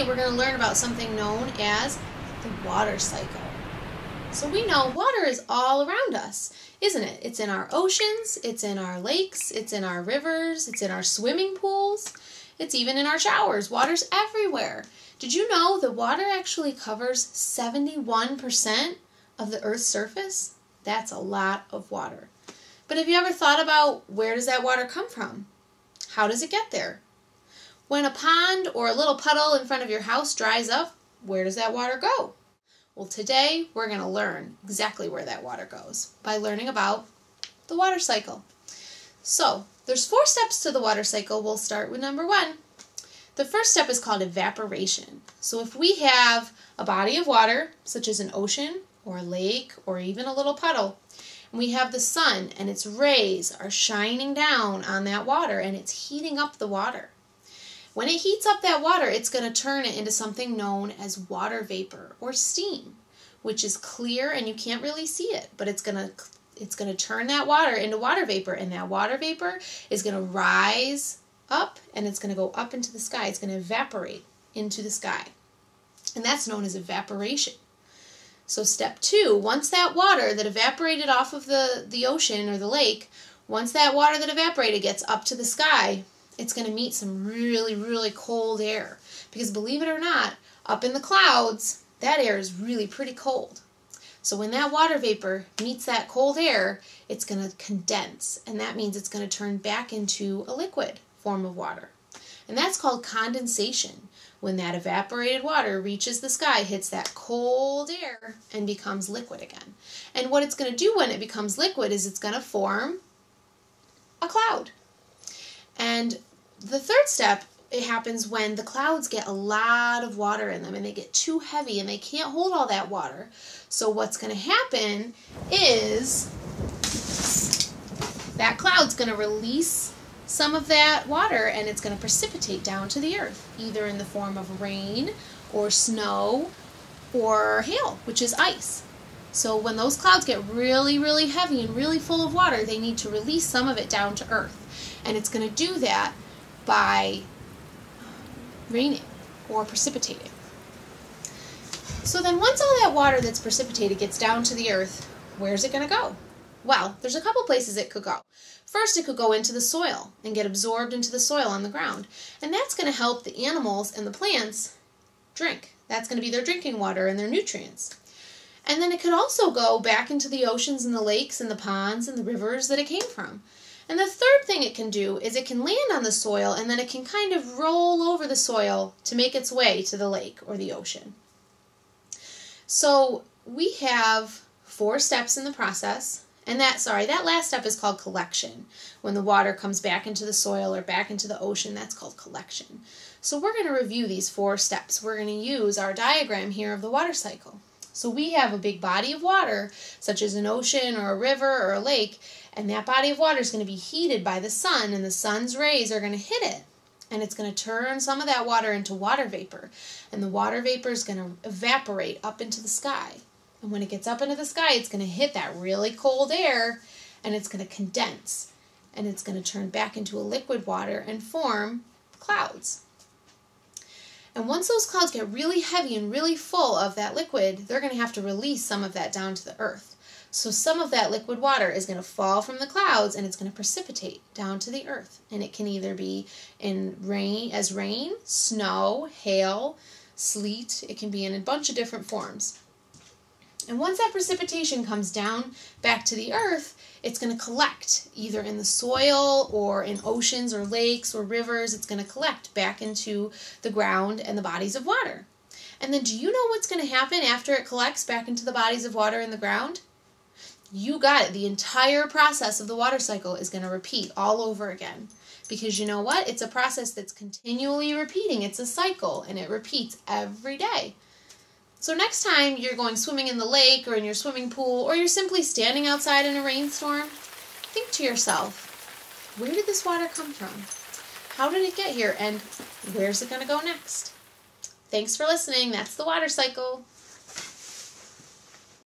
we're going to learn about something known as the water cycle. So we know water is all around us, isn't it? It's in our oceans, it's in our lakes, it's in our rivers, it's in our swimming pools, it's even in our showers. Water's everywhere. Did you know that water actually covers 71% of the Earth's surface? That's a lot of water. But have you ever thought about where does that water come from? How does it get there? When a pond or a little puddle in front of your house dries up, where does that water go? Well, today we're going to learn exactly where that water goes by learning about the water cycle. So, there's 4 steps to the water cycle. We'll start with number 1. The first step is called evaporation. So if we have a body of water, such as an ocean or a lake or even a little puddle, and we have the sun and its rays are shining down on that water and it's heating up the water. When it heats up that water, it's going to turn it into something known as water vapor or steam, which is clear and you can't really see it, but it's going to turn that water into water vapor, and that water vapor is going to rise up and it's going to go up into the sky. It's going to evaporate into the sky, and that's known as evaporation. So step 2, once that water that evaporated off of the ocean or the lake, once that water that evaporated gets up to the sky, it's going to meet some really, really cold air. Because believe it or not, up in the clouds, that air is really pretty cold. So when that water vapor meets that cold air, it's going to condense. And that means it's going to turn back into a liquid form of water. And that's called condensation. When that evaporated water reaches the sky, hits that cold air, and becomes liquid again. And what it's going to do when it becomes liquid is it's going to form a cloud. And the third step, it happens when the clouds get a lot of water in them and they get too heavy and they can't hold all that water. So what's going to happen is that cloud's going to release some of that water and it's going to precipitate down to the earth, either in the form of rain or snow or hail, which is ice. So when those clouds get really, really heavy and really full of water, they need to release some of it down to earth. And it's going to do that by raining or precipitating. So then once all that water that's precipitated gets down to the earth, where's it going to go? Well, there's a couple places it could go. First, it could go into the soil and get absorbed into the soil on the ground. And that's going to help the animals and the plants drink. That's going to be their drinking water and their nutrients. And then it could also go back into the oceans and the lakes and the ponds and the rivers that it came from. And the third thing it can do is it can land on the soil and then it can kind of roll over the soil to make its way to the lake or the ocean. So we have 4 steps in the process. And that last step is called collection. When the water comes back into the soil or back into the ocean, that's called collection. So we're going to review these 4 steps. We're going to use our diagram here of the water cycle. So we have a big body of water, such as an ocean or a river or a lake, and that body of water is going to be heated by the sun, and the sun's rays are going to hit it. And it's going to turn some of that water into water vapor. And the water vapor is going to evaporate up into the sky. And when it gets up into the sky, it's going to hit that really cold air, and it's going to condense. And it's going to turn back into a liquid water and form clouds. And once those clouds get really heavy and really full of that liquid, they're going to have to release some of that down to the earth. So some of that liquid water is going to fall from the clouds and it's going to precipitate down to the earth. And it can either be in rain, snow, hail, sleet. It can be in a bunch of different forms. And once that precipitation comes down back to the earth, it's going to collect either in the soil or in oceans or lakes or rivers. It's going to collect back into the ground and the bodies of water. And then do you know what's going to happen after it collects back into the bodies of water in the ground? You got it. The entire process of the water cycle is going to repeat all over again. Because you know what? It's a process that's continually repeating. It's a cycle, and it repeats every day. So next time you're going swimming in the lake or in your swimming pool, or you're simply standing outside in a rainstorm, think to yourself, where did this water come from? How did it get here? And where's it going to go next? Thanks for listening. That's the water cycle.